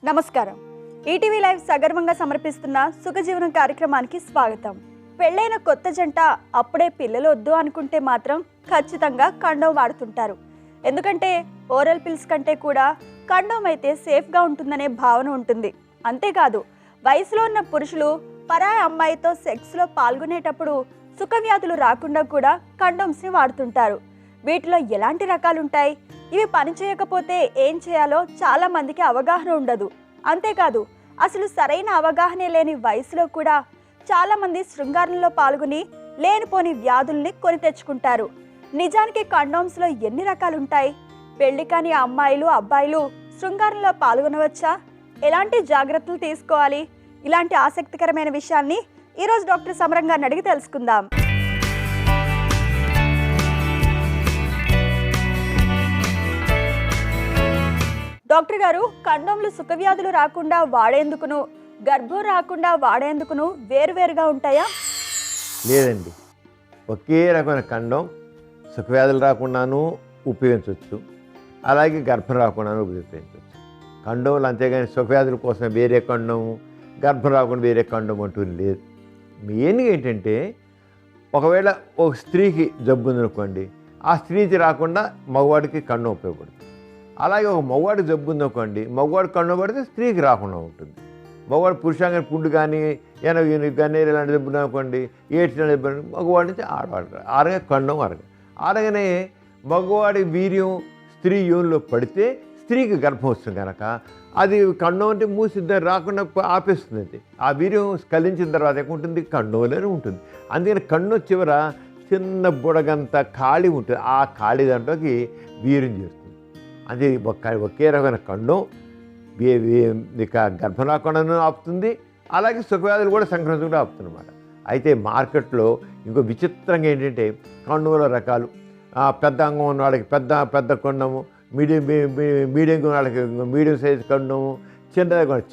నమస్కారం. ETV live సగర్వంగా సమర్పిస్తున్న సుఖజీవనం కార్యక్రమానికి స్వాగతం. పెళ్ళైన కొత్త జంట అప్పుడే పిల్లలు వద్దు అనుకుంటే మాత్రం ఖచ్చితంగా కండోమ్ వాడుతుంటారు. ఎందుకంటే ఓరల్ పిల్స్ కంటే కూడా కండోమ్ అయితే సేఫ్గా ఉంటుందనే భావన ఉంటుంది. అంతేకాదు వయసులో ఉన్న పురుషులు పరాయి అమ్మాయితో సెక్స్లో పాల్గొనేటప్పుడు సుఖవ్యాధులు రాకుండా కూడా కండోమ్స్ని వాడుతుంటారు. వీటిలో ఎలాంటి రకాలుంటాయి, ఇవి పనిచేయకపోతే ఏం చేయాలో చాలా మందికి అవగాహన ఉండదు. అంతేకాదు అసలు సరైన అవగాహనే లేని వయసులో కూడా చాలా మంది శృంగారంలో పాల్గొని లేనిపోని వ్యాధుల్ని కొని తెచ్చుకుంటారు. నిజానికి కండోమ్స్లో ఎన్ని రకాలుంటాయి? పెళ్లి కాని అమ్మాయిలు అబ్బాయిలు శృంగారంలో పాల్గొనవచ్చా? ఎలాంటి జాగ్రత్తలు తీసుకోవాలి? ఇలాంటి ఆసక్తికరమైన విషయాల్ని ఈరోజు డాక్టర్ సమరం గారిని అడిగి తెలుసుకుందాం. డాక్టర్ గారు, కండోమ్లు సుఖవ్యాధులు రాకుండా వాడేందుకును, గర్భం రాకుండా వాడేందుకును వేరువేరుగా ఉంటాయా? లేదండి, ఒకే రకమైన కండోమ్ సుఖవ్యాధులు రాకుండాను ఉపయోగించవచ్చు, అలాగే గర్భం రాకుండాను ఉపయోగించవచ్చు. కండోమ్లు అంతేగాని సుఖవ్యాధుల కోసం వేరే కండోము, గర్భం రాకుండా వేరే కండోమ్ అంటూ లేదు. మెయిన్గా ఏంటంటే, ఒకవేళ ఒక స్త్రీకి జబ్బు ఉందనుకోండి, ఆ స్త్రీకి రాకుండా మగవాడికి కండోమ్ ఉపయోగపడుతుంది. అలాగే ఒక మగవాడి జబ్బు ఉందనుకోండి, మగవాడు కండోమ్ పడితే స్త్రీకి రాకుండా ఉంటుంది. మగవాడు పురుషాంగ పుండు కానీ గన్నేరు ఇలాంటి జబ్బు అనుకోండి, ఏడ్చిన జబ్బు మగవాడి నుంచి ఆడవాడు ఆరగా కండోమ్ ఆరగానే మగవాడి వీర్యం స్త్రీ యోనిలో పడితే స్త్రీకి గర్భం వస్తుంది కనుక అది కండోమ్ అంటే మూసిద్దాం రాకుండా ఆపేస్తుంది. ఆ వీర్యం స్కలించిన తర్వాత ఏముంటుంది, కండోంలోనే ఉంటుంది. అందుకని కండోమ్ చివర చిన్న బుడగంత ఖాళీ ఉంటుంది. ఆ ఖాళీ దాంట్లోకి వీర్యం చేస్తుంది. అది ఒకే రకమైన కండోమ్ ఇక గర్భం రాకుండాను ఆపుతుంది, అలాగే సుఖవ్యాధులు కూడా సంక్రమించకుండా ఆపుతుంది అన్నమాట. అయితే మార్కెట్లో ఇంకో విచిత్రంగా ఏంటంటే, కండోముల రకాలు పెద్ద అంగం ఉన్న వాళ్ళకి పెద్ద కండోము, మీడియం వాళ్ళకి మీడియం సైజ్ కండోము,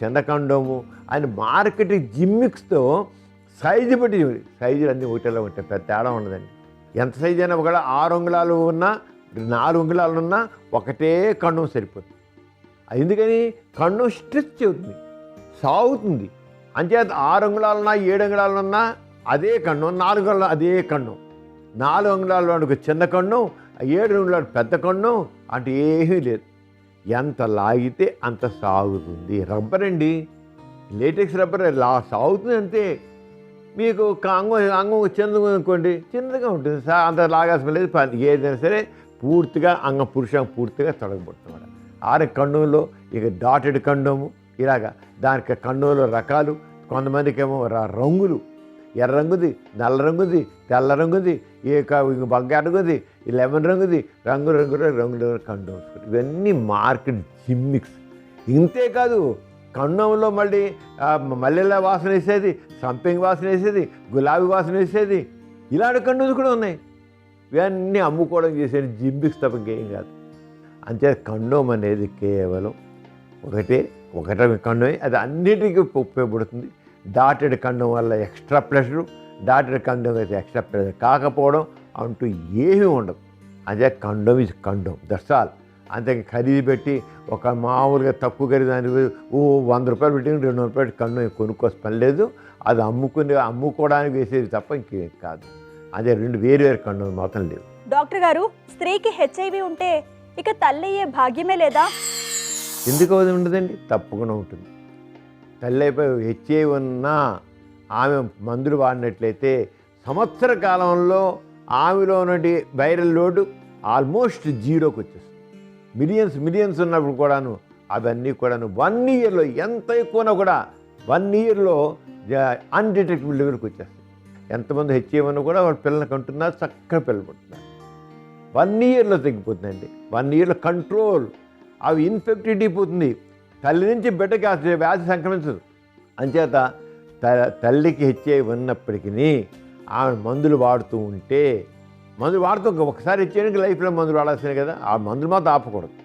చిన్న కండోము అని మార్కెటింగ్ జిమ్మిక్స్తో సైజు బట్టి సైజులు అన్నీ ఒకటిలో ఉంటాయి, పెద్ద తేడా ఉండదండి. ఎంత సైజు అయినా ఒకవేళ 6 అంగుళాలు ఉన్నా 4 అంగుళాలు ఉన్నా ఒకటే కండోమ్ సరిపోతుంది. ఎందుకని కండోమ్ స్ట్రెచ్ అవుతుంది, సాగుతుంది. అంచేత 6 అంగుళాలున్నా 7 అంగుళాలున్నా అదే కండోమ్, 4 అంగుళాలు అదే కండోమ్. 4 అంగుళాలు వాడికి చిన్న కండోమ్, 7 అంగుళాలు పెద్ద కండోమ్ అంటే ఏమీ లేదు. ఎంత లాగితే అంత సాగుతుంది. రబ్బర్ అండి, లేటెక్స్ రబ్బర్ సాగుతుంది అంతే. మీకు అంగం చిన్నగా అనుకోండి, చిన్నగా ఉంటుంది, అంత లాగాల్సిన లేదు. ఏదైనా సరే పూర్తిగా పురుషం పూర్తిగా తొలగబడుతున్నమాట. కండోంలో ఇక డాటెడ్ కండోము, ఇలాగా దానికి కండోంలో రకాలు. కొంతమందికి ఏమో రంగులు, ఎర్ర రంగుది, నల్ల రంగుది, తెల్ల రంగుది, బంగారు రంగుది, లెమన్ రంగుది, రంగుల కండోమ్స్. ఇవన్నీ మార్కెట్ జిమ్మిక్స్. ఇంతేకాదు కండోంలో మళ్ళీ మల్లెల వాసన వేసేది, సంపెంగి వాసన వేసేది, గులాబీ వాసన వేసేది, ఇలాంటి కండోమ్స్ కూడా ఉన్నాయి. ఇవన్నీ అమ్ముకోవడం చేసేది జిమ్మిక్స్ తప్ప ఇంకేం కాదు. అంతే కండోమ్ అనేది కేవలం ఒకటే కండోమ్, అది అన్నిటికీ ఉపయోగపడుతుంది. డాటెడ్ కండోమ్ వల్ల ఎక్స్ట్రా ప్రెషరు, డాటెడ్ కండోమ్ అయితే ఎక్స్ట్రా ప్రెషర్ కాకపోవడం అంటూ ఏమీ ఉండదు. అదే condom is condom, that's all. అంతే ఖరీదు పెట్టి ఒక మామూలుగా తక్కువ ఖరీదు 100 రూపాయలు పెట్టి 200 రూపాయలు కండోమ్ కొనుక్కోసం పని లేదు. అది అమ్ముకోవడానికి వేసేది తప్ప ఇంకేం కాదు. అదే రెండు వేరు కండోమ్ మాత్రం లేవు. డాక్టర్ గారు, స్త్రీకి హెచ్ఐవి ఉంటే ఇక తల్లి అయ్యే భాగ్యమే లేదా? ఎందుకు ఉండదండి, తప్పకుండా ఉంటుంది. తల్లి అయిపోయి హెచ్ఐవి ఉన్నా ఆమె మందులు వాడినట్లయితే సంవత్సర కాలంలో ఆమెలో ఉన్నటి వైరల్ లోడ్ ఆల్మోస్ట్ జీరోకి వచ్చేస్తుంది. మిలియన్స్ ఉన్నప్పుడు కూడాను అవన్నీ కూడాను 1 ఇయర్లో, ఎంత ఎక్కువనా కూడా 1 ఇయర్లో అన్డిటెక్టబుల్ లెవెల్కి వచ్చేస్తుంది. ఎంతమంది హెచ్ఐవి ఉన్నా కూడా వాళ్ళ పిల్లల్ని కంటున్నారు, చక్కగా పిల్లలు పుట్టున్నారు. 1 ఇయర్లో తగ్గిపోతుందండి. 1 ఇయర్లో కంట్రోల్. అవి ఇన్ఫెక్టెడ్ అయిపోతుంది. తల్లి నుంచి బిడ్డకి ఆ వ్యాధి సంక్రమించదు. అంచేత తల్లికి హెచ్ఐవి ఉన్నప్పటికీ ఆమె మందులు వాడుతూ ఉంటే, ఒకసారి హెచ్ఐవికి లైఫ్లో మందులు వాడాల్సిందే కదా, ఆ మందులు మాత్రం ఆపకూడదు.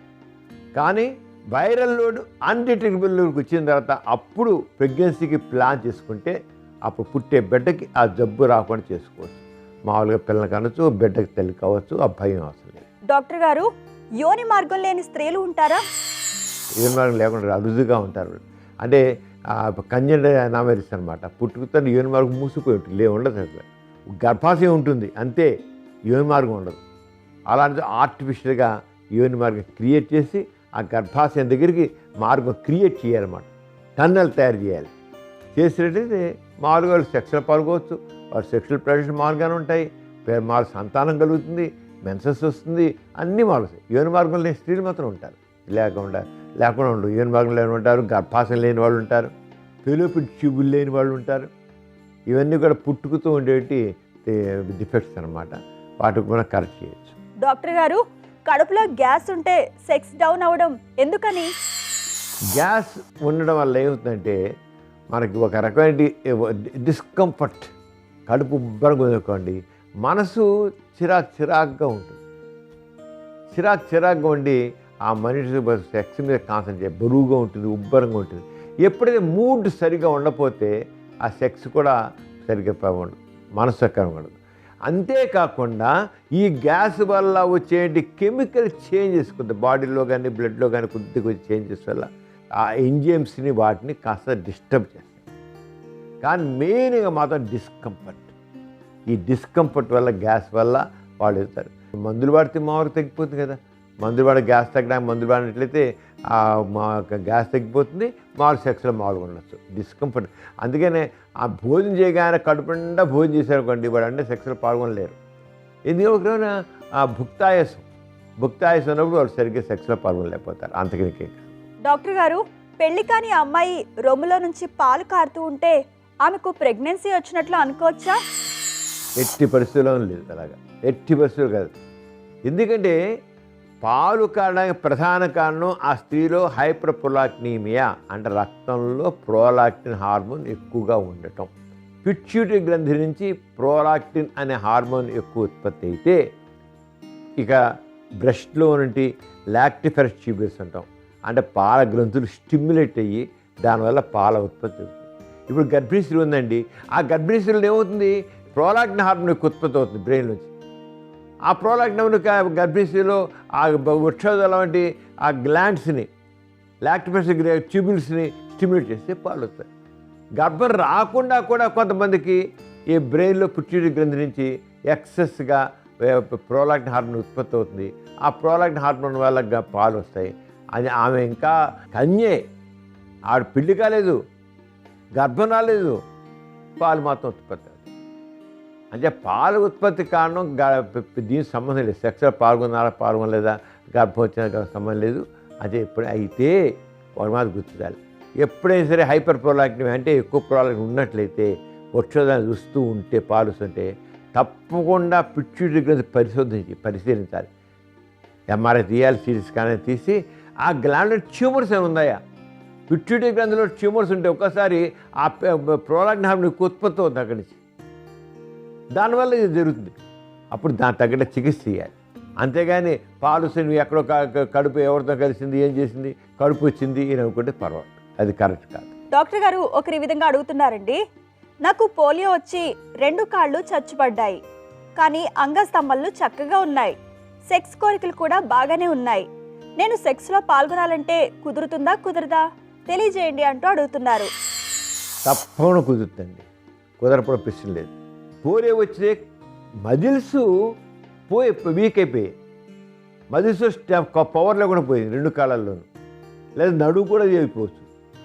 కానీ వైరల్ లోడ్ అన్డిటెక్టబుల్ లోడ్కి వచ్చిన తర్వాత అప్పుడు ప్రెగ్నెన్సీకి ప్లాన్ చేసుకుంటే అప్పుడు పుట్టే బిడ్డకి ఆ జబ్బు రాకుండా చేసుకోవచ్చు. మామూలుగా పిల్లలు కావచ్చు, బిడ్డకి తల్లి కావచ్చు, ఆ భయం అవసరం లేదు. డాక్టర్ గారు, యోని మార్గం లేని స్త్రీలు ఉంటారా? యూరిన్ మార్గం లేకుండా అరుదుగా ఉంటారు. అంటే కంజెంట్ నామెరిస్ అనమాట. పుట్టుకతో యూరిన్ మార్గం మూసిపోయి ఉంటుంది, ఉండదు అసలు. గర్భాశయం ఉంటుంది అంతే, యూరిన్ మార్గం ఉండదు. అలాంటిది ఆర్టిఫిషియల్గా యూరిన్ మార్గం క్రియేట్ చేసి ఆ గర్భాశయం దగ్గరికి మార్గం క్రియేట్ చేయాలన్నమాట. టన్నెల్ తయారు చేయాలి. చేసినట్టయితే మామూలుగా వాళ్ళు సెక్స్లో పాల్గొవచ్చు, వాళ్ళు సెక్షువల్ ప్రెషర్ మామూలుగానే ఉంటాయి, మామూలు సంతానం కలుగుతుంది, మెన్సెస్ వస్తుంది, అన్నీ మారుతాయి. యూరిన్ మార్గం లేని స్త్రీలు మాత్రం ఉంటారు, లేకుండా ఉండరు. యూరిన్ మార్గం లేని ఉంటారు, గర్భాశయం లేని వాళ్ళు ఉంటారు, ఫెలోపియన్ ట్యూబులు లేని వాళ్ళు ఉంటారు. ఇవన్నీ కూడా పుట్టుకుతూ ఉండేటి డిఫెక్ట్స్ అనమాట. వాటికి మనం కరెక్ట్ చేయొచ్చు. డాక్టర్ గారు, కడుపులో గ్యాస్ ఉంటే సెక్స్ డౌన్ అవ్వడం ఎందుకని? గ్యాస్ ఉండడం వల్ల ఏమవుతుందంటే మనకి ఒక రకమైన డిస్కంఫర్ట్, కడుపు ఉబ్బరం కుదురుకోండి, మనసు చిరాకుగా ఉంటుంది. చిరాకుగా ఉండి ఆ మనిషి సెక్స్ మీద కాన్సన్ట్రేట్, బరువుగా ఉంటుంది, ఉబ్బరంగా ఉంటుంది. ఎప్పుడైతే మూడ్ సరిగా ఉండకపోతే ఆ సెక్స్ కూడా సరిగ్గా ఉండదు, మనసు సక్కగా ఉండదు. అంతేకాకుండా ఈ గ్యాస్ వల్ల వచ్చే కెమికల్ చేంజెస్ కొద్ది బాడీలో కానీ బ్లడ్లో కానీ కొద్ది చేంజెస్ వల్ల ఆ ఎంజైమ్స్ని వాటిని కాస్త డిస్టర్బ్ చేస్తాయి. కానీ మెయిన్గా మాత్రం డిస్కంఫర్ట్. ఈ డిస్కంఫర్ట్ వల్ల, గ్యాస్ వల్ల వాళ్ళు వెళ్తారు. మందులు వాడితే మామూలుగా తగ్గిపోతుంది కదా. మందులు వాడి గ్యాస్ తగ్గడానికి మందులు వాడినట్లయితే గ్యాస్ తగ్గిపోతుంది, మామూలు సెక్స్లో మామూలుగా ఉండొచ్చు. డిస్కంఫర్ట్. అందుకనే ఆ భోజనం చేయగానే కడుపు నిండా భోజనం చేశారనుకోండి, వాడు అంటే సెక్స్లో పాల్గొనలేరు. ఎందుకంటే ఆ భుక్తాయాసం ఉన్నప్పుడు వాళ్ళు సరిగ్గా సెక్స్లో పాల్గొనలేకపోతారు. అంతకనికే. డాక్టర్ గారు, పెళ్లి కాని అమ్మాయి రొమ్ములో నుంచి పాలు కారుతూ ఉంటే ఆమెకు ప్రెగ్నెన్సీ వచ్చినట్లు అనుకోవచ్చా? ఎట్టి పరిస్థితుల్లో లేదు, అలాగా ఎట్టి పరిస్థితులు కాదు. ఎందుకంటే పాలు కారడానికి ప్రధాన కారణం ఆ స్త్రీలో హైపర్ ప్రొలాక్టినిమియా అంటే రక్తంలో ప్రోలాక్టిన్ హార్మోన్ ఎక్కువగా ఉండటం. పిట్యూటరీ గ్రంథి నుంచి ప్రోలాక్టిన్ అనే హార్మోన్ ఎక్కువ ఉత్పత్తి అయితే ఇక బ్రెస్ట్లో నుండి లాక్టిఫెరస్ ట్యూబ్యూల్స్ అంటాం, అంటే పాల గ్రంథులు స్టిమ్యులేట్ అయ్యి దానివల్ల పాల ఉత్పత్తి అవుతుంది. ఇప్పుడు గర్భిణీ స్త్రీ ఉందండి, ఆ గర్భిణీ స్త్రీలో ఏమవుతుంది, ప్రోలాక్టిన్ హార్మోన్ ఎక్కువ ఉత్పత్తి అవుతుంది బ్రెయిన్ నుంచి. ఆ ప్రోలాక్టిన్ గర్భిణీ స్త్రీలో ఆ వృక్షోదల వంటి ఆ గ్లాండ్స్ని, లాక్టిఫెరస్ ట్యూబ్యూల్స్ని స్టిమ్యులేట్ చేస్తే పాలు వస్తాయి. గర్భం రాకుండా కూడా కొంతమందికి ఈ బ్రెయిన్లో పిట్యూటరీ గ్రంథి నుంచి ఎక్సెస్గా ప్రోలాక్టిన్ హార్మోన్ ఉత్పత్తి అవుతుంది. ఆ ప్రోలాక్టిన్ హార్మోన్ వల్ల పాలు వస్తాయి. అది ఆమె ఇంకా కన్యే, ఆవిడ పెళ్లి కాలేదు, గర్భం రాలేదు, పాలు మాత్రం ఉత్పత్తి అవుతాయి. అంటే పాల ఉత్పత్తి కారణం దీనికి సంబంధం లేదు. సెక్స్లో పాల్గొనలేదా, గర్భం వచ్చిన సంబంధం లేదు. అదే ఎప్పుడు అయితే వాడు మాత్రం గుర్తురాలి. ఎప్పుడైనా సరే హైపర్ ప్రోలాక్టిన్ అంటే ఎక్కువ ప్రోలాక్టిన్ ఉన్నట్లయితే, వృక్షోదాన్ని చూస్తూ ఉంటే, పాలు వస్తుంటే తప్పకుండా పిట్యూటరీ గ్రంథి పరిశీలించాలి. ఎంఆర్ఐ తీయాలి, సిటీ స్కాన్ తీసి ఆ గ్లాండ్లో ట్యూమర్స్ ఏమి ఉన్నాయా. పిట్యూటరీ గ్రంథిలో ట్యూమర్స్ ఉంటే ఒక్కసారి ఆ ప్రోలాక్టిన్ హార్మోన్ ఉత్పత్తి అవుతుంది అక్కడి నుంచి, దానివల్ల ఇది జరుగుతుంది. అప్పుడు దాని తగ్గట్టు చికిత్స చేయాలి. అంతేగాని పాలు నువ్వు ఎక్కడో కడుపు ఎవరితో కలిసింది, ఏం చేసింది, కడుపు వచ్చింది అని అనుకుంటే పర్వాలేదు, అది కరెక్ట్ కాదు. డాక్టర్ గారు ఒకరి విధంగా అడుగుతున్నారండి, నాకు పోలియో వచ్చి 2 కాళ్ళు చచ్చుపడ్డాయి, కానీ అంగస్తంభాలు చక్కగా ఉన్నాయి, సెక్స్ కోరికలు కూడా బాగానే ఉన్నాయి, నేను సెక్స్లో పాల్గొనాలంటే కుదరదా తెలియజేయండి అంటూ అడుగుతున్నారు. తప్పకుండా కుదురుతుంది, కుదరపడం ప్రశ్న లేదు. పోలియో వచ్చితే మజిల్స్ వీక్ అయిపోయాయి, మజిల్స్ పవర్ లేకుండా పోయింది 2 కాలాల్లోనూ, లేదా నడువు కూడా అయిపోవచ్చు.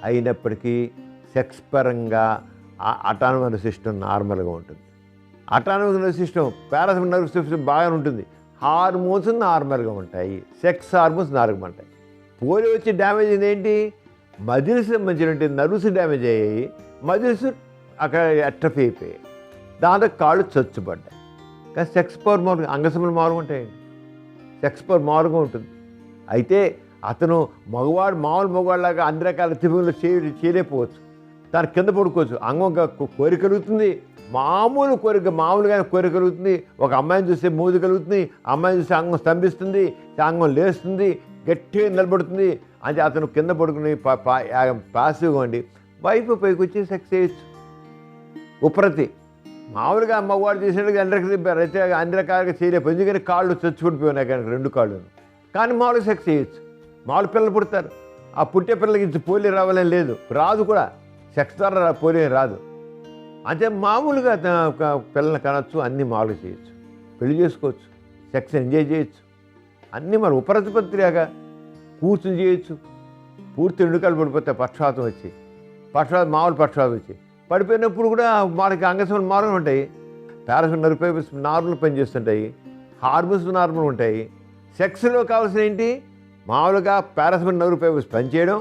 అయినప్పటికీ సెక్స్ పరంగా అటానమస్ సిస్టమ్ నార్మల్గా ఉంటుంది. Autonomous nervous system, parasympathetic nervous system బాగానే ఉంటుంది. హార్మోన్స్ నార్మల్గా ఉంటాయి, సెక్స్ హార్మోన్స్ నార్మల్గా ఉంటాయి. పోలియో వచ్చి డ్యామేజ్ అయింది ఏంటి, మజిల్స్ సంబంధించిన నర్వ్స్ డ్యామేజ్ అయ్యాయి, మజిల్స్ అక్కడ అట్రఫీ అయిపోయాయి, దాంతో కాళ్ళు చచ్చుపడ్డాయి. కానీ సెక్స్ పవర్ మామూలుగా, అంగసములు మామూలుగా ఉంటాయండి, సెక్స్ పవర్ మామూలుగా ఉంటుంది. అయితే అతను మామూలు మగవాళ్ళలాగా అన్ని రకాల తిరుగులు చేయలేకపోవచ్చు, దాని కింద పడుకోవచ్చు, అంగం కోరిక కలుగుతుంది, మామూలుగా కోరిక కలుగుతుంది. ఒక అమ్మాయిని చూస్తే మోదు కలుగుతుంది, అమ్మాయిని చూస్తే అంగం స్తంభిస్తుంది, అంగం లేస్తుంది, గట్టిగా నిలబడుతుంది. అంటే అతను కింద పడుకుని పాసివ్గా ఉండి వైఫ్ పైకి వచ్చి సెక్స్ చేయొచ్చు. ఉపరతి మామూలుగా మగవాడు చేసినట్టుగా అన్ని రకాలుగా చేయలేపు, ఎందుకని కాళ్ళు చచ్చుకుంటుపోయినాయి కనుక 2 కాళ్ళు. కానీ మామూలుగా సెక్స్ చేయొచ్చు, మామూలు పిల్లలు పుడతారు. ఆ పుట్టే పిల్లలకి ఇంత పోలియో రావాలని లేదు, రాదు కూడా, సెక్స్ ద్వారా పోలియో రాదు. అంటే మామూలుగా పిల్లల్ని కనొచ్చు, అన్నీ మామూలుగా చేయొచ్చు, పెళ్లి చేసుకోవచ్చు, సెక్స్ ఎంజాయ్ చేయొచ్చు, అన్నీ మన ఉపరతిపత్రిగా కూర్చుని చేయొచ్చు. పూర్తి ఎన్నికలు పడిపోతే పక్షవాతం వచ్చి, మామూలు పక్షవాతం వచ్చి పడిపోయినప్పుడు కూడా మనకి అంగసంలో మామూలుగా ఉంటాయి, పారాసిన్ నర్వ్ నార్మల్ పనిచేస్తుంటాయి, హార్మోన్స్ నార్మల్ ఉంటాయి. సెక్స్లో కావాల్సిన ఏంటి, మామూలుగా పారాసిన్ నర్వ్ పనిచేయడం,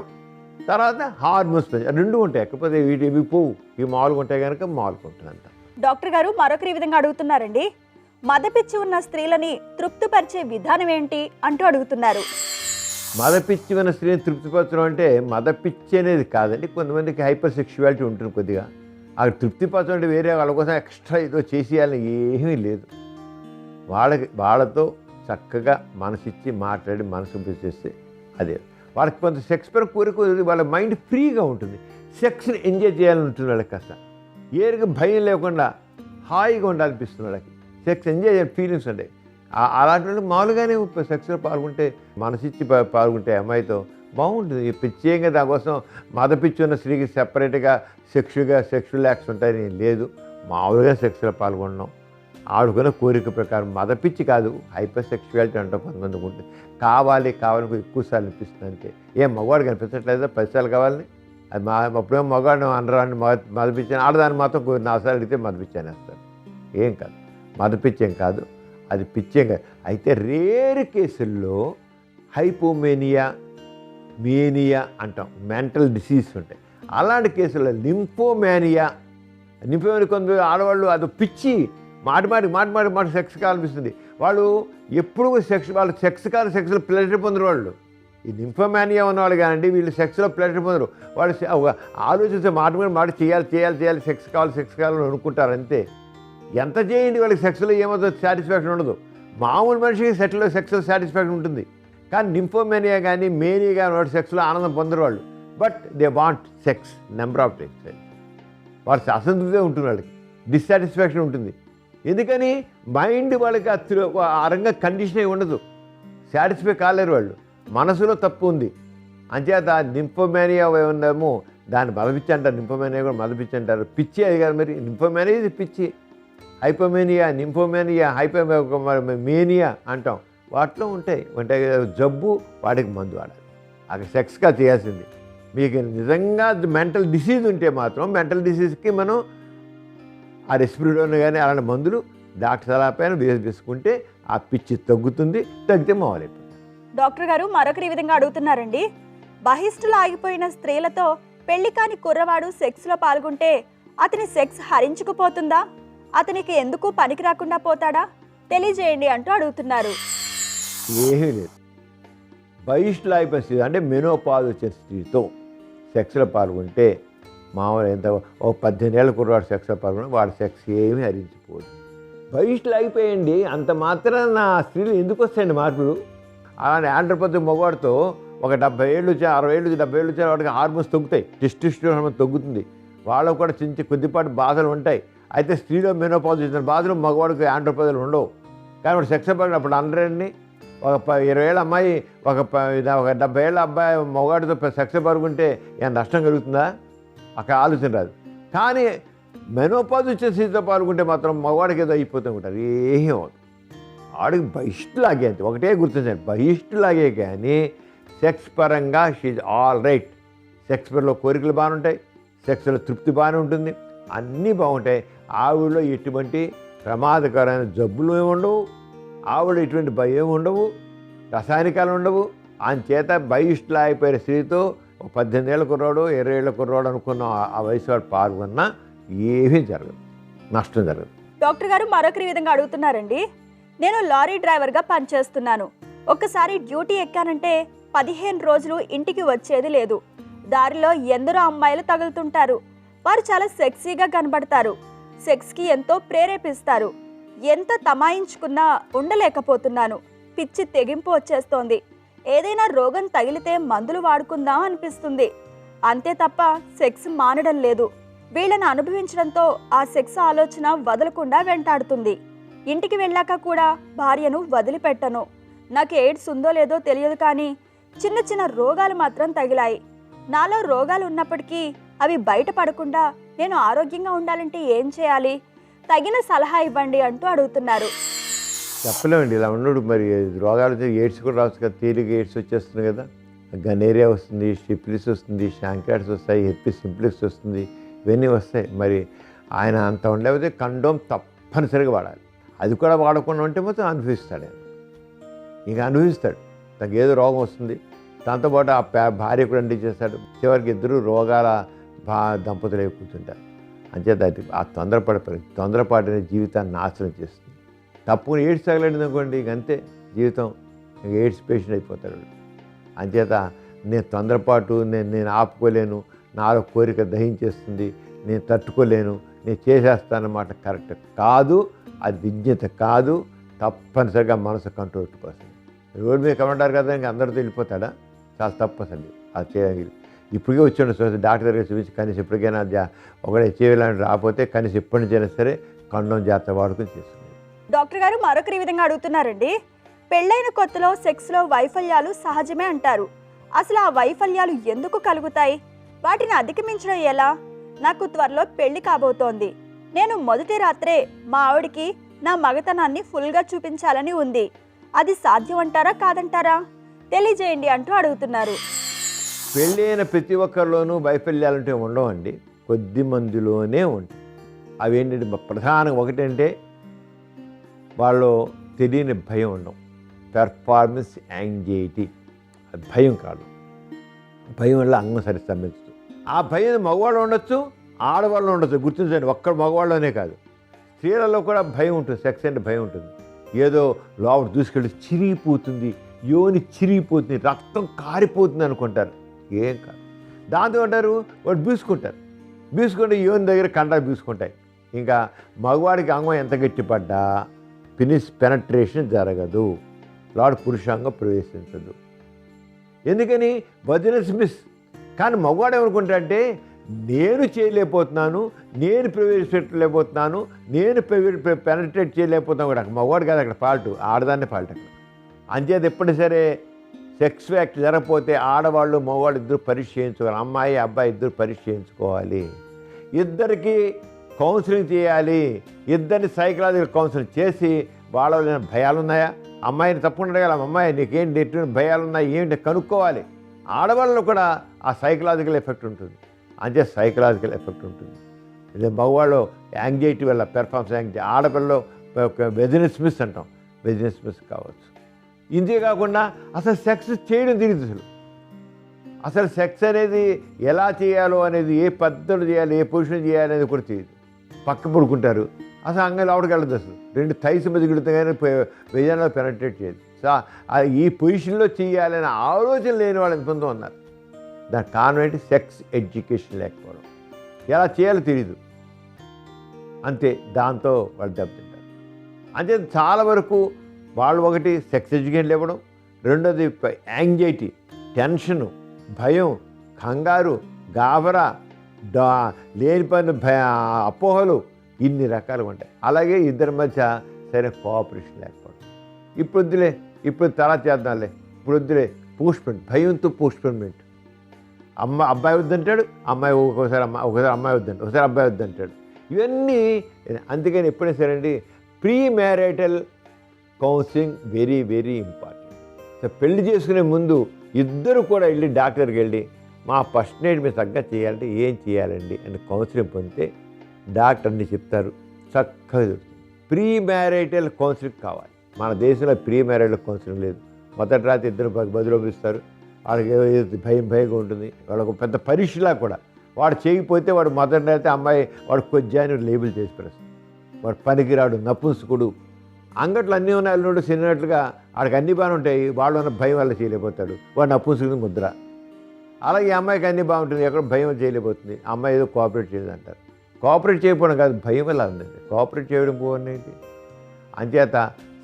తర్వాత హార్మోన్స్ రెండు ఉంటాయి. కాకపోతే ఇవి పోవు, ఇవి మామూలుగా ఉంటాయి కనుక మామూలుగా ఉంటుందంట. డాక్టర్ గారు మరొకరి విధంగా అడుగుతున్నారండి, మదపిచ్చి ఉన్న స్త్రీలని తృప్తిపరిచే విధానం ఏంటి అంటూ అడుగుతున్నారు. మదపిచ్చి ఉన్న స్త్రీని తృప్తిపరచడం అంటే మదపిచ్చి అనేది కాదండి, కొంతమందికి హైపర్ సెక్షువాలిటీ ఉంటుంది కొద్దిగా, అక్కడ తృప్తిపరచడం అంటే వేరే వాళ్ళ కోసం ఎక్స్ట్రా ఏదో చేసేయాలని ఏమీ లేదు. వాళ్ళతో చక్కగా మనసిచ్చి మాట్లాడి మనసు చేస్తే అదే వాళ్ళకి కొంత సెక్స్ పైన కోరిక, వాళ్ళ మైండ్ ఫ్రీగా ఉంటుంది, సెక్స్ని ఎంజాయ్ చేయాలని ఉంటుంది వాళ్ళకి. కాస్త ఏరికి భయం లేకుండా హాయిగా ఉండాలనిపిస్తుంది వాళ్ళకి, సెక్స్ ఎంజాయ్ చేయాలి ఫీలింగ్స్ ఉంటాయి. అలాంటి వాళ్ళు మామూలుగానే సెక్స్లో పాల్గొంటే, మనసిచ్చి పాల్గొంటే అమ్మాయితో బాగుంటుంది. ప్రత్యేకంగా దానికోసం మదపిచ్చి ఉన్న స్త్రీకి సెపరేట్గా సెక్షువల్ యాక్ట్స్ ఉంటాయని లేదు, మామూలుగా సెక్స్లో పాల్గొనడం ఆడుకున్న కోరిక ప్రకారం. మదపిచ్చి కాదు, హైపర్ సెక్షువాలిటీ అంటాం కొంతమందికి ఉంటుంది. కావాలి ఎక్కువసార్లు అనిపిస్తుంది అంతే. ఏం మగవాడు కనిపించట్లేదా 10 సార్లు కావాలని, అది అప్పుడేమో మగవాడిని అనరాన్ని మదపిచ్చాను, ఆడదాన్ని మాత్రం 4 సార్లు అడిగితే మదపిచ్చానేస్తారు. ఏం కాదు, మదపిచ్చేం కాదు, అది పిచ్చేం కాదు. అయితే రేర్ కేసుల్లో హైపోమేనియా అంటాం, మెంటల్ డిసీజ్ ఉంటాయి. అలాంటి కేసుల్లో లింఫోమేనియా కొంత ఆడవాళ్ళు అది పిచ్చి మాటి సెక్స్ కావాలనిపిస్తుంది. వాళ్ళు ఎప్పుడు వాళ్ళు సెక్స్లో ప్లెజర్ పొందరు. వాళ్ళు ఈ లింఫోమేనియా ఉన్నవాళ్ళు కానండి, వీళ్ళు సెక్స్లో ప్లెజర్ పొందరు. వాళ్ళు ఆలోచిస్తే మాట చేయాలి, సెక్స్ కావాలని అనుకుంటారు అంతే. ఎంత చేయండి వాళ్ళకి సెక్స్లో ఏమవుతుంది, సాటిస్ఫాక్షన్ ఉండదు. మామూలు మనిషికి సెక్స్లో సాటిస్ఫాక్షన్ ఉంటుంది, కానీ లింఫోమేనియా కానీ మేనియా కానీ వాడు సెక్స్లో ఆనందం పొందరు వాళ్ళు. But they want sex number of times. వాళ్ళకి అసంతృప్తి ఉంటుంది, వాళ్ళకి డిస్సాటిస్ఫాక్షన్ ఉంటుంది. ఎందుకని మైండ్ వాళ్ళకి ఆ రంగా కండిషన్ అయి ఉండదు, సాటిస్ఫై కాలేరు వాళ్ళు, మనసులో తప్పు ఉంది. అంచేత లింఫోమేనియా ఉందేమో దాన్ని మదపిచ్చి అంటారు, లింఫోమేనియా కూడా మదపిచ్చి అంటారు. పిచ్చి అది కాదు మరి, లింఫోమేనియా ఇది పిచ్చి. హైపోమేనియా, నింఫోమేనియా, మేనియా అంటాం, వాటిలో ఉంటాయి జబ్బు. వాటికి మందు వాడాలి, అక్కడ సెక్స్గా చేయాల్సింది. మీకు నిజంగా మెంటల్ డిసీజ్ ఉంటే మాత్రం మెంటల్ డిసీజ్కి మనం ఆ రెస్పిరిడోన్ కానీ అలాంటి మందులు డాక్టర్ సలహా పైన వేసుకుంటే ఆ పిచ్చి తగ్గుతుంది, తగ్గితే మామూలైపోతుంది. డాక్టర్ గారు మరొకరి విధంగా అడుగుతున్నారండి, బహిష్టులు ఆగిపోయిన స్త్రీలతో పెళ్లి కాని కుర్రవాడు సెక్స్లో పాల్గొంటే అతని సెక్స్ హరించుకుపోతుందా, అతనికి ఎందుకు పనికి రాకుండా పోతాడా, తెలియజేయండి అంటూ అడుగుతున్నారు. ఏమీ లేదు, బహిష్టులు ఆగిపోయిన స్త్రీ అంటే మెనోపాజ్ వచ్చే స్త్రీతో సెక్స్లో పాల్గొంటే మామూలు ఎంత 18 ఏళ్ళ కుర్రవాడు సెక్స్లో పాల్గొని వాడి సెక్స్ ఏమీ హరించిపోదు. బహిష్టులు ఆగిపోయండి, అంత మాత్రాన నా స్త్రీలు ఎందుకు వస్తాయండి మార్పులు. అలానే ఆంధ్రప్రదేశ్ మగవాడితో ఒక 70 ఏళ్ళు వచ్చి 60 ఏళ్ళు 70 ఏళ్ళు వచ్చే వాడికి హార్మోన్స్ తగ్గుతాయి, టెస్టోస్టెరాన్ హార్మోన్ తగ్గుతుంది, వాళ్ళకు కూడా కొద్దిపాటి బాధలు ఉంటాయి. అయితే స్త్రీలో మెనోపాజ్ వచ్చిన బాధలు మగవాడికి ఆంధ్రప్రదేశ్లో ఉండవు. కానీ వాడు సెక్స్ పాల్గొని అప్పుడు అందరినీ ఒక 20 ఏళ్ళ అమ్మాయి ఒక 70 ఏళ్ళ అబ్బాయి మగవాడితో సెక్స్ పాల్గొంటే ఏం నష్టం కలుగుతుందా, అక్కడ ఆలోచన రాదు. కానీ మెనోపాజ్ వచ్చే స్త్రీతో పాల్గొంటే మాత్రం మగవాడికి ఏదో అయిపోతూ ఉంటారు, ఏమీ అవుతుంది. ఆడికి బహిష్టులాగే అంతే, ఒకటే గుర్తించండి, బహిష్టులాగే. కానీ సెక్స్ పరంగా షీజ్ ఆల్ రైట్. సెక్స్ పరంలో కోరికలు బాగానే ఉంటాయి, సెక్స్లో తృప్తి బాగానే ఉంటుంది, అన్నీ బాగుంటాయి. ఆవిడలో ఎటువంటి ప్రమాదకరమైన జబ్బులు ఏమి ఉండవు, ఆవిడ ఎటువంటి భయం ఉండవు, రసాయనికాలు ఉండవు. అంచేత బహిష్టులు అయిపోయిన స్త్రీతో 18 ఏళ్ళ కుర్రాడు 20 ఏళ్ళ కుర్రాడు అనుకున్న ఆ వయసు వాడు పాల్గొన్నా ఏమీ జరగదు, నష్టం జరగదు. డాక్టర్ గారు మరొకరి విధంగా అడుగుతున్నారండి, నేను లారీ డ్రైవర్గా పనిచేస్తున్నాను, ఒక్కసారి డ్యూటీ ఎక్కానంటే 15 రోజులు ఇంటికి వచ్చేది లేదు. దారిలో ఎందరో అమ్మాయిలు తగులుతుంటారు, వారు చాలా సెక్సీగా కనబడతారు, సెక్స్కి ఎంతో ప్రేరేపిస్తారు. ఎంత తమాయించుకున్నా ఉండలేకపోతున్నాను, పిచ్చి తెగింపు వచ్చేస్తోంది. ఏదైనా రోగం తగిలితే మందులు వాడుకుందాం అనిపిస్తుంది, అంతే తప్ప సెక్స్ మానడం లేదు. వీళ్ళని అనుభవించడంతో ఆ సెక్స్ ఆలోచన వదలకుండా వెంటాడుతుంది. ఇంటికి వెళ్ళాక కూడా భార్యను వదిలిపెట్టను. నాకు ఎయిడ్స్ ఉందో లేదో తెలియదు, కానీ చిన్న చిన్న రోగాలు మాత్రం తగిలాయి. నాలో రోగాలు ఉన్నప్పటికీ అవి బయటపడకుండా నేను ఆరోగ్యంగా ఉండాలంటే ఏం చేయాలి? తగిన సలహా ఇవ్వండి అంటూ అడుగుతున్నారు. చెప్పలేమండి ఇలా ఉన్నాడు. మరి రోగాలు ఎయిడ్స్ కూడా రావచ్చు కదా, తేలిక ఎయిడ్స్ వచ్చేస్తుంది కదా, గనేరియా వస్తుంది, సిఫిలిస్ వస్తుంది, శాంక్రాయిడ్స్ వస్తాయి, హెర్పిస్ సింప్లెక్స్ వస్తుంది, ఇవన్నీ వస్తాయి. మరి ఆయన అంత ఉండలేకపోతే కండోమ్ తప్పనిసరిగా వాడాలి. అది కూడా వాడకుండా ఉంటే మొత్తం అనుభవిస్తాడు. ఆయన ఇంకా అనుభవిస్తాడు. తనకు ఏదో రోగం వస్తుంది, దాంతోపాటు ఆ భార్య కూడా అందించేస్తాడు. చివరికి ఇద్దరు రోగాల దంపతులు కూర్చుంటారు. అంచేత అది ఆ తొందరపాటు జీవితాన్ని నాశనం చేస్తుంది. తప్పుని ఎయిడ్స్ తగలేడు అనుకోండి, ఇంకంతే జీవితం, ఇంక ఎయిడ్స్ పేషెంట్ అయిపోతాడు. అంచేత నేను తొందరపాటు నేను ఆపుకోలేను, నాలో కోరిక దహించేస్తుంది, నేను తట్టుకోలేను, నేను చేసేస్తానన్నమాట కరెక్ట్ కాదు. అది విజ్ఞత కాదు. తప్పనిసరిగా మనసు కంట్రోల్ పెట్టుకోవాల్సింది. రోడ్డు మీద కమంటారు కదా, ఇంక అందరితో వెళ్ళిపోతాడా? చాలా తప్పు అసలు అది చేయాలి. ఇప్పటికే వచ్చాడు డాక్టర్ దగ్గర చూపించి కనీసం ఇప్పటికైనా ఒకటే చేయాలని రాకపోతే కనీసం ఎప్పటి నుంచైనా సరే కండోమ్ జాగ్రత్త వాడుకొని చేసుకుని. డాక్టర్ గారు మరొకరి విధంగా అడుగుతున్నారండి. పెళ్ళైన కొత్తలో సెక్స్లో వైఫల్యాలు సహజమే అంటారు. అసలు ఆ వైఫల్యాలు ఎందుకు కలుగుతాయి? వాటిని అధిగమించడం ఎలా? నాకు త్వరలో పెళ్లి కాబోతోంది. నేను మొదటి రాత్రే మా ఆవిడికి నా మగతనాన్ని ఫుల్గా చూపించాలని ఉంది. అది సాధ్యం అంటారా కాదంటారా? తెలియజేయండి అంటూ అడుగుతున్నారు. పెళ్ళి అయిన ప్రతి ఒక్కరిలోనూ వైఫల్యాలంటే ఉండవండి, కొద్ది మందిలోనే ఉంటాయి. అవి ఏంటంటే ప్రధానంగా ఒకటంటే వాళ్ళు తెలియని భయం ఉండడం, పెర్ఫార్మెన్స్ యాంగ్జైటీ. అది భయం కాదు, భయం వల్ల అంగం సరి స్తంభించదు. ఆ భయం మగవాళ్ళు ఉండొచ్చు, ఆడవాళ్ళు ఉండొచ్చు. గుర్తించండి, ఒక్క మగవాళ్ళనే కాదు, స్త్రీలలో కూడా భయం ఉంటుంది. సెక్స్ అంటే భయం ఉంటుంది. ఏదో లోపల దూసుకెళ్ళి చిరిగిపోతుంది, యోని చిరిగిపోతుంది, రక్తం కారిపోతుంది అనుకుంటారు. ఏం కాదు. దాంతో అంటారు వాడు బీసుకుంటే యోని దగ్గర కండాలు బీసుకుంటాయి. ఇంకా మగవాడికి అంగం ఎంత గట్టిపడ్డా పెనట్రేషన్ జరగదు, లార్డ్ పురుషాంగం ప్రవేశించదు. ఎందుకని? వజినస్ మిస్. కానీ మగవాడు ఏమనుకుంటాడంటే నేను చేయలేకపోతున్నాను, నేను ప్రవేశపెట్టలేకపోతున్నాను, నేను పెనట్రేట్ చేయలేకపోతున్నాను కూడా. మగవాడు కాదు అక్కడ ఫాల్ట్, ఆడదాన్నే ఫాల్ట్ అక్కడ. అంచేది ఎప్పుడు సరే సెక్స్ యాక్ట్ జరగకపోతే ఆడవాళ్ళు మగవాళ్ళు ఇద్దరు పరీక్ష చేయించుకోవాలి. అమ్మాయి అబ్బాయి ఇద్దరు పరీక్ష చేయించుకోవాలి. ఇద్దరికి కౌన్సిలింగ్ చేయాలి. ఇద్దరిని సైకలాజికల్ కౌన్సిలింగ్ చేసి వాళ్ళ భయాలు ఉన్నాయా, అమ్మాయిని తప్పకుండా అడగాలి, అమ్మాయి నీకేంటి ఎటువంటి భయాలు ఉన్నాయి ఏమిటి కనుక్కోవాలి. ఆడవాళ్ళలో కూడా ఆ సైకలాజికల్ ఎఫెక్ట్ ఉంటుంది. అంటే సైకలాజికల్ ఎఫెక్ట్ ఉంటుంది. ఇది మగవాళ్ళు యాంగ్జైటీ వల్ల పెర్ఫార్మెన్స్ యాంగ్జైటీ, ఆడపిల్లలో వెజినస్ మిస్ అంటాం, వెజినస్ మిస్ కావచ్చు. ఇంతే కాకుండా అసలు సెక్స్ చేయడం తెలియదు. అసలు సెక్స్ అనేది ఎలా చేయాలో అనేది, ఏ పద్ధతులు చేయాలి, ఏ పొజిషన్ చేయాలి అనేది కూడా తెలియదు. పక్క పడుకుంటారు, అసలు అంగం లోపలికి వెళ్ళదు. అసలు రెండు థైస్ మధ్య గిడుతాగానే విజయంలో పెనట్రేట్ చేయదు. ఈ పొజిషన్లో చేయాలనే ఆలోచన లేని వాళ్ళు ఎంతమంది ఉన్నారు. దాని కారణం ఏంటి? సెక్స్ ఎడ్యుకేషన్ లేకపోవడం. ఎలా చేయాలో తెలియదు, అంతే. దాంతో వాళ్ళు దెబ్బతింటారు. అంటే చాలా వరకు వాళ్ళు ఒకటి సెక్స్ ఎడ్యుకేషన్ ఇవ్వడం, రెండోది యాంగ్జైటీ, టెన్షను, భయం, కంగారు, గాబరా, లేని పని అపోహలు, ఇన్ని రకాలుగా ఉంటాయి. అలాగే ఇద్దరి మధ్య సరే కోఆపరేషన్ లేకపోవడం. ఇప్పుడు వద్దులే, ఇప్పుడు తలా చేద్దాంలే, ఇప్పుడు వద్దులే, పోస్ట్పోన్మెంట్, భయంతో పోస్ట్పోన్మెంట్. అబ్బాయి వద్దంటాడు, అమ్మాయి ఒకసారి అమ్మాయి వద్దంటాడు, ఒకసారి అబ్బాయి వద్దంటాడు. ఇవన్నీ అందుకని ఎప్పుడైనా సరే అండి pre marital counselling very very important. So పెళ్లి చేసుకునే ముందు ఇద్దరు కూడా వెళ్ళి డాక్టర్కి వెళ్ళి మా ఫస్ట్ ఎయిడ్ మీద తగ్గ చేయాలంటే ఏం చేయాలండి అని కౌన్సిలింగ్ పొందితే డాక్టర్ని చెప్తారు, చక్కగా దొరుకుతుంది. ప్రీ మ్యారిటల్ కౌన్సిలింగ్ కావాలి. మన దేశంలో ప్రీ మ్యారిటల్ కౌన్సిలింగ్ లేదు. మొదటి రాత్రి ఇద్దరు బదిలో పిలుస్తారు, వాళ్ళకి భయంగా ఉంటుంది. వాళ్ళకు పెద్ద పరీక్షలా కూడా. వాడు చేయకపోతే వాడు మొదటి రాత్రి అమ్మాయి వాడు కొద్దిగా లేబుల్ చేసి పెడతాడు. వాడు పనికిరాడు, నపుంసకుడు, అంగట్లు అన్నీ ఉన్నాయి అల్లుడు చిన్నట్లుగా. వాడికి అన్నీ బాగానే ఉంటాయి, వాళ్ళు ఉన్న భయం వల్ల చేయలేకపోతాడు, వాడు నపుంసకుడు ముద్ర. అలాగే ఈ అమ్మాయికి అన్నీ బాగుంటుంది, ఎక్కడ భయం వల్ల చేయలేకపోతుంది, అమ్మాయి ఏదో కోఆపరేట్ చేయదు అంటారు. కోఆపరేట్ చేయకపోవడం కాదు, భయం వల్ల ఉందండి. కోఆపరేట్ చేయడం పోవనేది. అంచేత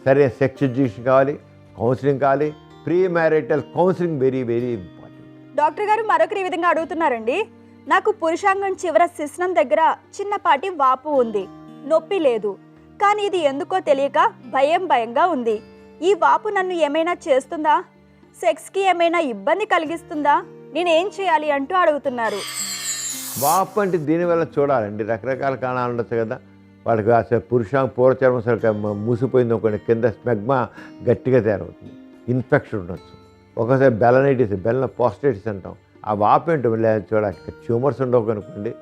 సరే సెక్స్ ఎడ్యుకేషన్ కావాలి, కౌన్సిలింగ్ కావాలి. Pre marital counselling very very important. Doctor గారు మరొకరి విధంగా అడుగుతున్నారండి. నాకు పురుషాంగం చివర శిశ్నం దగ్గర చిన్నపాటి వాపు ఉంది, నొప్పి లేదు. కానీ ఇది ఎందుకో తెలియక భయంగా ఉంది. ఈ వాపు నన్ను ఏమైనా చేస్తుందా? సెక్స్కి ఏమైనా ఇబ్బంది కలిగిస్తుందా, నేనేం చేయాలి అంటూ అడుగుతున్నారు. వాపు అంటే దీనివల్ల చూడాలండి, రకరకాల కారణాలు ఉండొచ్చు కదా. వాళ్ళకి అసలు పూర్వచర్మం అసలు మూసిపోయింది అనుకోండి, కింద స్మెగ్మా గట్టిగా తయారవుతుంది, ఇన్ఫెక్షన్ ఉండొచ్చు. ఒకసారి బెలనైటిస్, పాస్టైటిస్ అంటాం. ఆ వాపు ఏంటో చూడాలి. ట్యూమర్స్ ఉండవు అనుకోండి,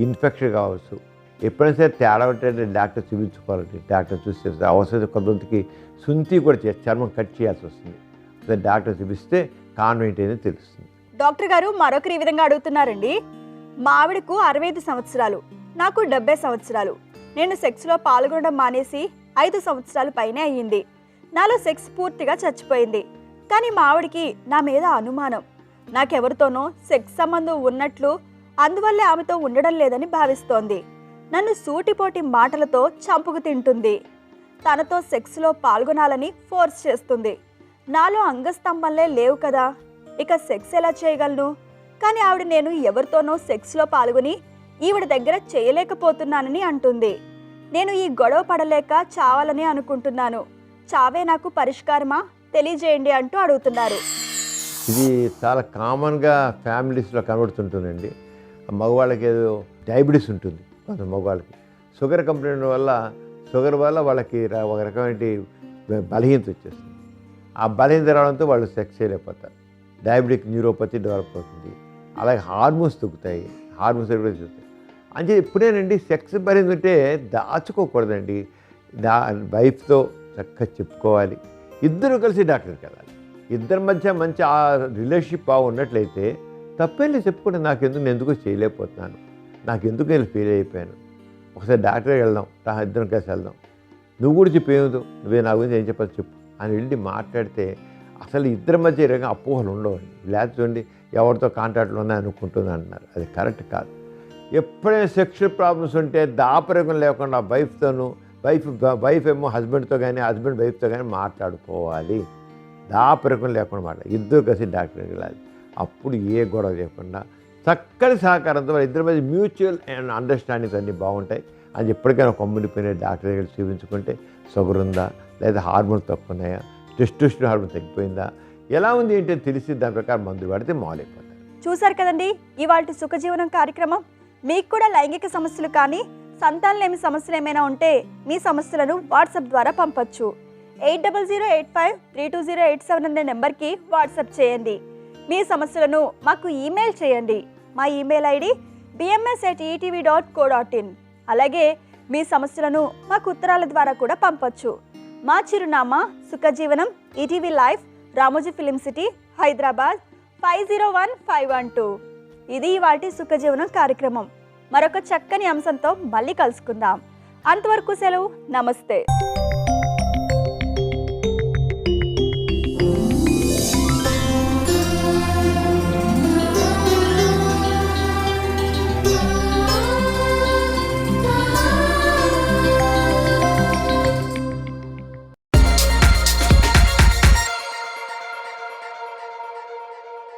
ఇన్ఫెక్షన్ కావచ్చు. ఎప్పుడైనా సరే తేడా ఉంటే డాక్టర్ చూపించుకోవాలండి. డాక్టర్ చూసి అవసరం కొంతమందికి సుంతి కూడా చర్మం కట్ చేయాల్సి వస్తుంది. డాక్టర్ చూపిస్తే కాన్వెంట్ అనేది తెలుస్తుంది. డాక్టర్ గారు మరొకరు ఈ విధంగా అడుగుతున్నారండి. మా ఆవిడకు 65 సంవత్సరాలు, నాకు 70 సంవత్సరాలు. నేను సెక్స్లో పాల్గొనడం మానేసి 5 సంవత్సరాలు పైనే అయ్యింది. నాలో సెక్స్ పూర్తిగా చచ్చిపోయింది. కానీ మా ఆవిడికి నా మీద అనుమానం. నాకెవరితోనో సెక్స్ సంబంధం ఉన్నట్లు, అందువల్లే ఆమెతో ఉండడం లేదని భావిస్తోంది. నన్ను సూటిపోటి మాటలతో చంపుకు తింటుంది. తనతో సెక్స్లో పాల్గొనాలని ఫోర్స్ చేస్తుంది. నాలో అంగస్తంభంలే లేవు కదా, ఇక సెక్స్ ఎలా చేయగలను? కానీ ఆవిడ నేను ఎవరితోనో సెక్స్లో పాల్గొని ఈవిడ దగ్గర చేయలేకపోతున్నానని అంటుంది. నేను ఈ గొడవ పడలేక చావాలని అనుకుంటున్నాను. చావే నాకు పరిష్కారమా, తెలియజేయండి అంటూ అడుగుతున్నారు. ఇది చాలా కామన్గా ఫ్యామిలీస్లో కనబడుతుంటుందండి. మగవాళ్ళకి ఏదో డయాబెటీస్ ఉంటుంది, కొంత మగవాళ్ళకి షుగర్ కంప్లైంట్ వల్ల, షుగర్ వల్ల వాళ్ళకి ఒక రకమైన బలహీనత వచ్చేస్తుంది. ఆ బలహీనత రావడంతో వాళ్ళు సెక్స్ చేయలేకపోతారు. డయాబెటిక్ న్యూరోపతి డెవలప్ అవుతుంది. అలాగే హార్మోన్స్ తగ్గుతాయి, హార్మోన్స్ కూడా చూస్తాయి. అంటే ఎప్పుడేనండి సెక్స్ బలహీనత ఉంటే దాచుకోకూడదండి. వైఫ్తో చక్కగా చెప్పుకోవాలి. ఇద్దరు కలిసి డాక్టర్కి వెళ్ళాలి. ఇద్దరి మధ్య మంచి ఆ రిలేషన్షిప్ బాగున్నట్లయితే తప్పేం లేదు, చెప్పుకుంటే నేను ఎందుకు చేయలేకపోతున్నాను, నాకెందుకు నేను ఫెయిల్ అయిపోయాను, ఒకసారి డాక్టర్కి వెళ్దాం, ఇద్దరం కలిసి వెళ్దాం, నువ్వు కూడా చెప్పేదు, నువ్వే నా గురించి ఏం చెప్పాలి చెప్పు అని వెళ్ళి మాట్లాడితే అసలు ఇద్దరి మధ్య రకంగా అపోహలు ఉండవండి. లేకపోతే చూడండి ఎవరితో కాంటాక్ట్లు ఉన్నాయి అనుకుంటుంది అంటున్నారు, అది కరెక్ట్ కాదు. ఎప్పుడైనా సెక్షువల్ ప్రాబ్లమ్స్ ఉంటే దాపరికం లేకుండా వైఫ్ ఏమో హస్బెండ్తో కానీ, హస్బెండ్ వైఫ్తో కానీ మాట్లాడుకోవాలి. దాపరికం లేకుండా ఇద్దరు కలిసి డాక్టర్కి వెళ్ళాలి. అప్పుడు ఏ గొడవ లేకుండా చక్కటి సహకారంతో ఇద్దరి మధ్య మ్యూచువల్ అండ్ అండర్స్టాండింగ్స్ అన్నీ బాగుంటాయి. అది ఎప్పటికైనా కమ్మునిపోయిన డాక్టర్ దగ్గర చూపించుకుంటే షుగర్ ఉందా, లేదా హార్మోన్స్ తక్కువ ఉన్నాయా, టెస్టోస్టెరాన్ హార్మోన్ తగ్గిపోయిందా, ఎలా ఉంది ఏంటో తెలిసి దాని ప్రకారం మందు పడితే మాలైపోతారు. చూసారు కదండి ఇవాళ సుఖజీవనం కార్యక్రమం. మీకు కూడా లైంగిక సమస్యలు కానీ, సంతానలేమి సమస్యలు ఏమైనా ఉంటే మీ సమస్యలను వాట్సాప్ ద్వారా పంపొచ్చు. 8008532087 అనే నెంబర్కి వాట్సాప్ చేయండి. మీ సమస్యలను మాకు ఈమెయిల్ చేయండి. మా ఈమెయిల్ ఐడి bms@etv.co.in. అలాగే మీ సమస్యలను మాకు ఉత్తరాల ద్వారా కూడా పంపొచ్చు. మా చిరునామా Sukhajeevanam, ETV live, Ramoji film city, Hyderabad 501512. ఇది ఇవాల్టి సుఖజీవనం కార్యక్రమం. మరొక చక్కని అంశంతో మళ్ళీ కలుసుకుందాం. అంతవరకు సెలవు, నమస్తే.